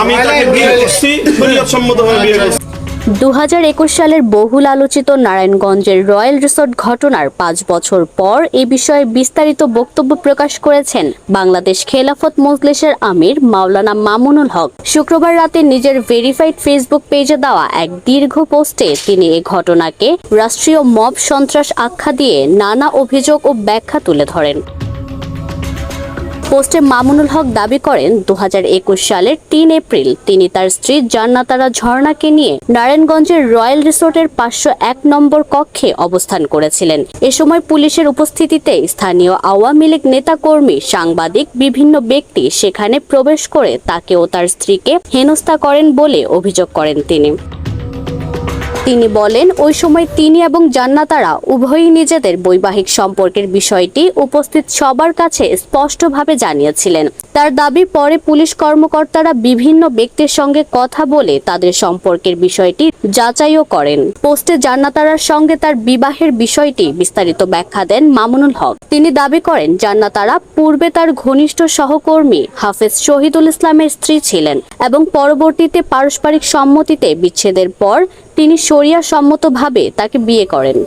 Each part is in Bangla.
আমি তাকে বিয়ে করছি, শরীয়তসম্মতভাবে বিয়ে করছি। 2021 সালের বহুল আলোচিত নারায়ণগঞ্জের রয়্যাল রিসোর্ট ঘটনার 5 বছর পর এ বিষয়ে বিস্তারিত বক্তব্য প্রকাশ করেছেন বাংলাদেশ খেলাফত মজলিসের আমির মাওলানা মামুনুল হক। শুক্রবার রাতে নিজের ভেরিফাইড ফেসবুক পেজে দেওয়া এক দীর্ঘ পোস্টে তিনি এ ঘটনাকে রাষ্ট্রীয় মব সন্ত্রাস আখ্যা দিয়ে নানা অভিযোগ ও ব্যাখ্যা তুলে ধরেন। পোস্টে মামুনুল হক দাবি করেন 2021 সালের 3 এপ্রিল তিনি তার স্ত্রী জান্নাতারা ঝর্ণাকে নিয়ে নারায়ণগঞ্জের রয়্যাল রিসোর্টের 501 নম্বর কক্ষে অবস্থান করেছিলেন। এ সময় পুলিশের উপস্থিতিতে স্থানীয় আওয়ামী লীগ নেতাকর্মী, সাংবাদিক, বিভিন্ন ব্যক্তি সেখানে প্রবেশ করে তাকে ও তার স্ত্রীকে হেনস্থা করেন বলে অভিযোগ করেন তিনি। তিনি বলেন, ওই সময় তিনি এবং জান্নাতারা উভয়ই নিজেদের বৈবাহিক সম্পর্কের বিষয়টি উপস্থিত সবার কাছে স্পষ্টভাবে জানিয়েছিলেন। তার দাবি, পরে পুলিশ কর্মকর্তারা বিভিন্ন ব্যক্তির সঙ্গে কথা বলে তাদের সম্পর্কের বিষয়টি যাচাইও করেন। পোস্টে জান্নাতারার সঙ্গে তার বিবাহের বিষয়টি বিস্তারিত ব্যাখ্যা দেন মামুনুল হক। তিনি দাবি করেন, জান্নাতারা পূর্বে তার ঘনিষ্ঠ সহকর্মী হাফেজ শহীদুল ইসলামের স্ত্রী ছিলেন এবং পরবর্তীতে পারস্পরিক সম্মতিতে বিচ্ছেদের পর তিনি শরিয়া সম্মতভাবে তাকে বিয়ে করেন।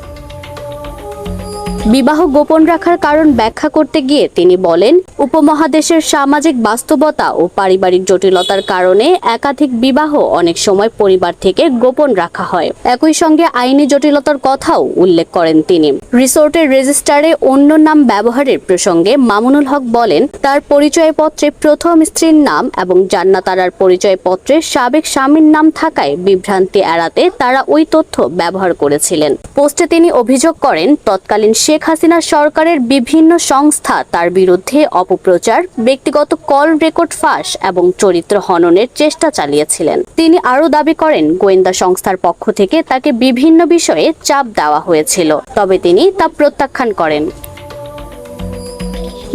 বিবাহ গোপন রাখার কারণ ব্যাখ্যা করতে গিয়ে তিনি বলেন, উপমহাদেশের সামাজিক বাস্তবতা ও পারিবারিক জটিলতার কারণে একাধিক বিবাহ অনেক সময় পরিবার থেকে গোপন রাখা হয়। একই সঙ্গে আইনি জটিলতার কথাও উল্লেখ করেন তিনি। রিসোর্টের রেজিস্ট্রারে অন্য নাম ব্যবহারের প্রসঙ্গে মামুনুল হক বলেন, তার পরিচয়পত্রে প্রথম স্ত্রীর নাম এবং জান্নাতারার পরিচয়পত্রে সাবেক স্বামীর নাম থাকায় বিভ্রান্তি এড়াতে তারা ওই তথ্য ব্যবহার করেছিলেন। পোস্টে তিনি অভিযোগ করেন, তৎকালীন শেখ হাসিনা সরকারের বিভিন্ন সংস্থা তার বিরুদ্ধে অপপ্রচার, ব্যক্তিগত কল রেকর্ড ফাঁস এবং চরিত্র হননের চেষ্টা চালিয়েছিলেন। তিনি আরও দাবি করেন, গোয়েন্দা সংস্থার পক্ষ থেকে তাকে বিভিন্ন বিষয়ে চাপ দেওয়া হয়েছিল, তবে তিনি তা প্রত্যাখ্যান করেন।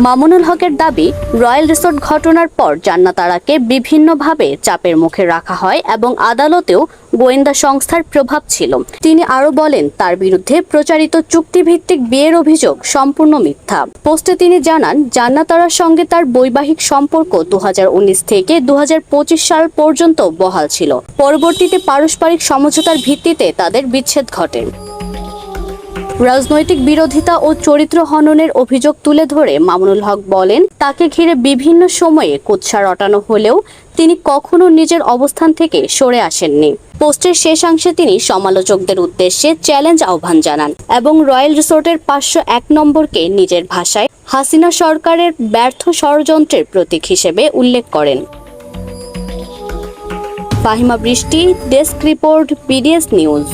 মামুনুল হকের দাবি, রয়্যাল রিসোর্ট ঘটনার পর জান্নাতারাকে বিভিন্নভাবে চাপের মুখে রাখা হয় এবং আদালতেও গোয়েন্দা সংস্থার প্রভাব ছিল। তিনি আরও বলেন, তার বিরুদ্ধে প্রচারিত চুক্তিভিত্তিক বিয়ের অভিযোগ সম্পূর্ণ মিথ্যা। পোস্টে তিনি জানান, জান্নাতারার সঙ্গে তার বৈবাহিক সম্পর্ক 2019 থেকে 2025 সাল পর্যন্ত বহাল ছিল। পরবর্তীতে পারস্পরিক সমঝোতার ভিত্তিতে তাদের বিচ্ছেদ ঘটে। রাজনৈতিক বিরোধিতা ও চরিত্র হননের অভিযোগ তুলে ধরে মামুনুল হক বলেন, তাকে ঘিরে বিভিন্ন সময়ে কুৎসা রটানো হলেও তিনি কখনো নিজের অবস্থান থেকে সরে আসেননি। পোস্টের শেষাংশে তিনি সমালোচকদের উদ্দেশ্যে চ্যালেঞ্জ আহ্বান জানান এবং রয়্যাল রিসোর্টের 501 নম্বরকে নিজের ভাষায় হাসিনা সরকারের ব্যর্থ ষড়যন্ত্রের প্রতীক হিসেবে উল্লেখ করেন। ফাহিমা বৃষ্টি, ডেস্ক রিপোর্ট, বিডিএস নিউজ।